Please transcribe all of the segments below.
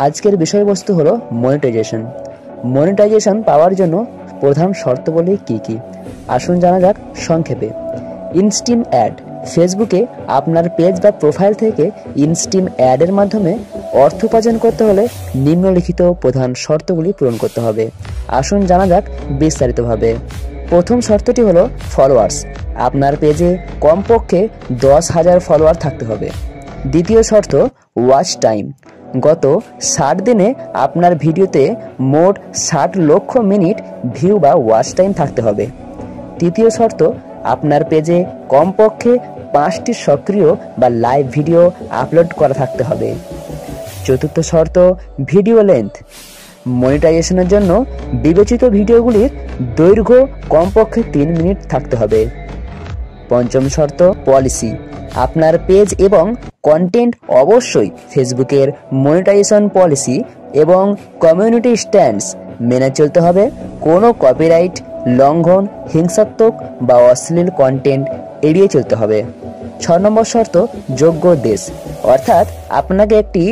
আজকের বিষয়বস্তু হলো মনিটাইজেশন। মনিটাইজেশন পাওয়ার জন্য প্রধান শর্তাবলী কি কি, আসুন জানা যাক সংক্ষেপে। ইনস্টিম অ্যাড। ফেসবুকে আপনার পেজ বা প্রোফাইল থেকে ইনস্টিম অ্যাডের মাধ্যমে অর্থ উপার্জন করতে হলে নিম্নলিখিত প্রধান শর্তগুলি পূরণ করতে হবে। আসুন জানা যাক বিস্তারিতভাবে। প্রথম শর্তটি হলো ফলোয়ার্স। আপনার পেজে কমপক্ষে 10,000 ফলোয়ার থাকতে হবে। দ্বিতীয় শর্ত ওয়াচ টাইম। গত 60 দিনে আপনার ভিডিওতে মোট 60 লক্ষ মিনিট ভিউ বা ওয়াচ টাইম থাকতে হবে। তৃতীয় শর্ত আপনার পেজে কমপক্ষে 5টি সক্রিয় বা লাইভ ভিডিও আপলোড করা থাকতে হবে। চতুর্থ শর্ত ভিডিও লেন্থ। মনিটাইজেশনের জন্য বিবেচিত ভিডিওগুলির দৈর্ঘ্য কমপক্ষে 3 মিনিট থাকতে হবে। পঞ্চম শর্ত পলিসি। আপনার পেজ এবং কন্টেন্ট অবশ্যই ফেসবুকের মনিটাইজেশন পলিসি এবং কমিউনিটি স্ট্যান্ডস মেনে চলতে হবে। কোনো কপিরাইট লঙ্ঘন, হিংসাত্মক বা অশ্লীল কন্টেন্ট এড়িয়ে চলতে হবে। 6 নম্বর শর্ত যোগ্য দেশ, অর্থাৎ আপনাকে একটি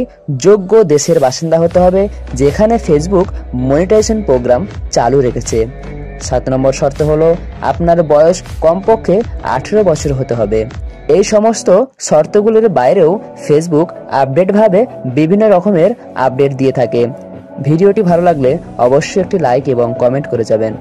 যোগ্য দেশের বাসিন্দা হতে হবে যেখানে ফেসবুক মনিটাইজেশন প্রোগ্রাম চালু রেখেছে। 7 নম্বর শর্ত হলো আপনার বয়স কমপক্ষে 18 বছর হতে হবে। এই সমস্ত শর্তগুলির বাইরেও ফেসবুক আপডেটভাবে বিভিন্ন রকমের আপডেট দিয়ে থাকে। ভিডিওটি ভালো লাগলে অবশ্যই একটি লাইক এবং কমেন্ট করে যাবেন।